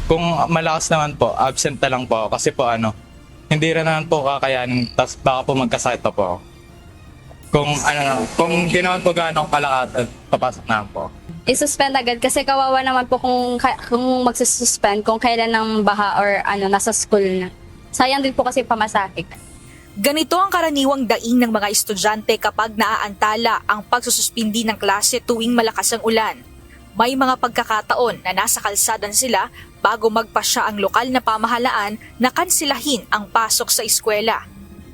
Kung malakas naman po, absent na lang po ako kasi po hindi rin naman po kakayanin, tas baka po magkasakit pa po ako. Kung di naman po gano'ng kalakas, papasok na po. I-suspend agad kasi kawawa naman po kung magsususpend kung kailan ng baha or nasa school na. Sayang din po kasi pamasahe. Ganito ang karaniwang daing ng mga estudyante kapag naaantala ang pagsususpindi ng klase tuwing malakas ang ulan. May mga pagkakataon na nasa kalsadan sila bago magpasya ang lokal na pamahalaan na kansilahin ang pasok sa eskwela.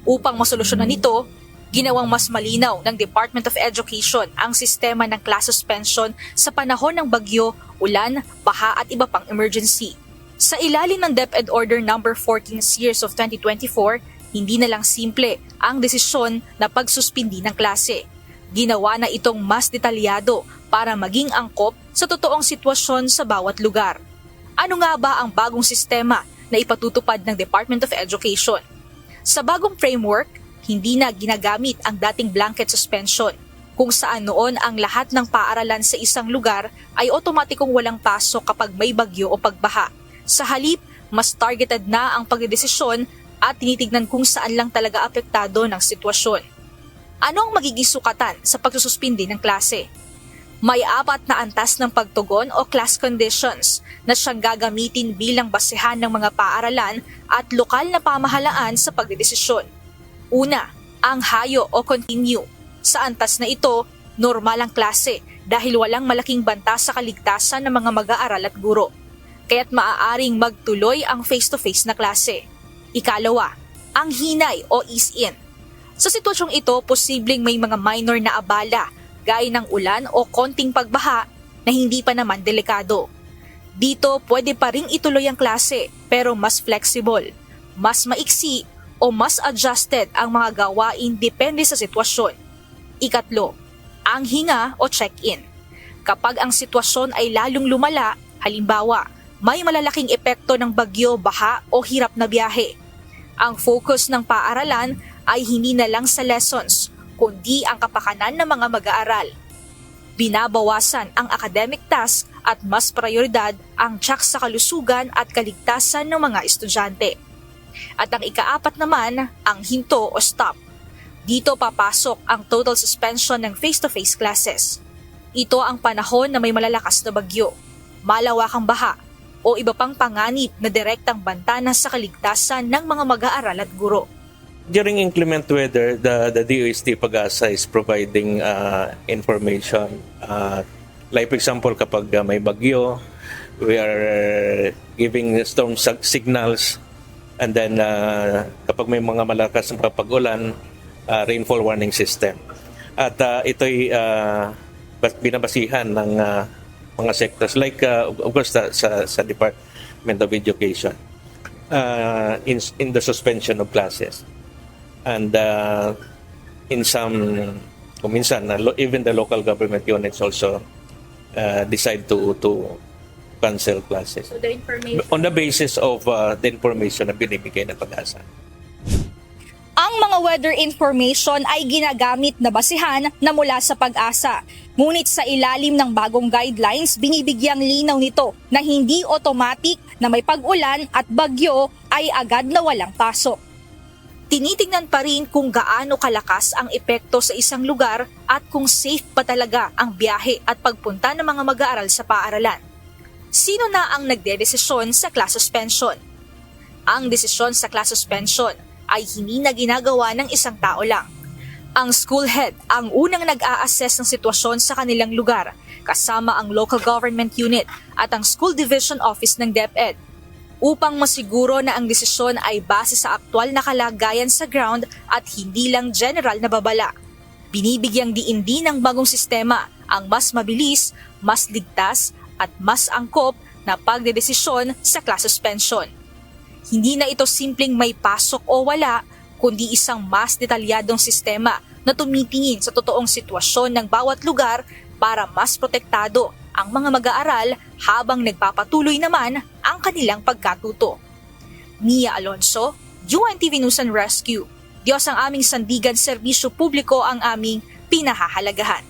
Upang masolusyonan ito, ginawang mas malinaw ng Department of Education ang sistema ng class suspension sa panahon ng bagyo, ulan, baha at iba pang emergency. Sa ilalim ng DepEd Order No. 14 Series of 2024, hindi na lang simple ang desisyon na pagsuspindi ng klase. Ginawa na itong mas detalyado para maging angkop sa totoong sitwasyon sa bawat lugar. Ano nga ba ang bagong sistema na ipatutupad ng Department of Education? Sa bagong framework, hindi na ginagamit ang dating blanket suspension, kung saan noon ang lahat ng paaralan sa isang lugar ay otomatikong walang pasok kapag may bagyo o pagbaha. Sa halip, mas targeted na ang pagdedesisyon at tinitignan kung saan lang talaga apektado ng sitwasyon. Ano ang magiging sukatan sa pagsususpindi ng klase? May 4 na antas ng pagtugon o class conditions na siyang gagamitin bilang basehan ng mga paaralan at lokal na pamahalaan sa pagdedesisyon. Una, ang hayo o continue. Sa antas na ito, normal ang klase dahil walang malaking banta sa kaligtasan ng mga mag-aaral at guro. Kaya't maaaring magtuloy ang face-to-face na klase. Ikalawa, ang hinay o ease-in. Sa sitwasyong ito, posibleng may mga minor na abala gaya ng ulan o konting pagbaha na hindi pa naman delikado. Dito, pwede pa ring ituloy ang klase pero mas flexible, mas maiksi o mas adjusted ang mga gawain depende sa sitwasyon. Ikatlo, ang hinga o check-in. Kapag ang sitwasyon ay lalong lumala, halimbawa, may malalaking epekto ng bagyo, baha o hirap na biyahe. Ang focus ng paaralan ay hindi na lang sa lessons, kundi ang kapakanan ng mga mag-aaral. Binabawasan ang academic task at mas prioridad ang tiyak sa kalusugan at kaligtasan ng mga estudyante. At ang ika-4 naman, ang hinto o stop. Dito papasok ang total suspension ng face-to-face classes. Ito ang panahon na may malalakas na bagyo, malawakang baha, o iba pang panganib na direktang bantana sa kaligtasan ng mga mag-aaral at guro. During inclement weather, the DOST Pag-asa is providing information. Like for example, kapag may bagyo, we are giving storm signals. And then kapag may mga malakas na pag-ulan, rainfall warning system. At ito'y binabasihan ng mga sectors like of course sa Department of Education in the suspension of classes. And in some, minsan, even the local government units also decide to cancel classes. So the information... On the basis of the information na binibigay ng Pag-asa. Ang mga weather information ay ginagamit na basihan na mula sa Pag-asa. Ngunit sa ilalim ng bagong guidelines, binibigyang linaw nito na hindi automatic na may pag-ulan at bagyo ay agad na walang pasok. Tinitingnan pa rin kung gaano kalakas ang epekto sa isang lugar at kung safe pa talaga ang biyahe at pagpunta ng mga mag-aaral sa paaralan. Sino na ang nagdedesisyon sa class suspension? Ang desisyon sa class suspension ay hindi na ginagawa ng isang tao lang. Ang school head ang unang nag-a-assess ng sitwasyon sa kanilang lugar, kasama ang local government unit at ang school division office ng DepEd, upang masiguro na ang desisyon ay base sa aktwal na kalagayan sa ground at hindi lang general na babala. Binibigyang diin ng bagong sistema ang mas mabilis, mas ligtas at mas angkop na pagdedesisyon sa class suspension. Hindi na ito simpleng may pasok o wala, kundi isang mas detalyadong sistema na tumitingin sa totoong sitwasyon ng bawat lugar para mas protektado ang mga mag-aaral habang nagpapatuloy naman ang kanilang pagkatuto. Mia Alonso, UNTV News and Rescue. Diyos ang aming sandigan, serbisyo publiko ang aming pinahahalagahan.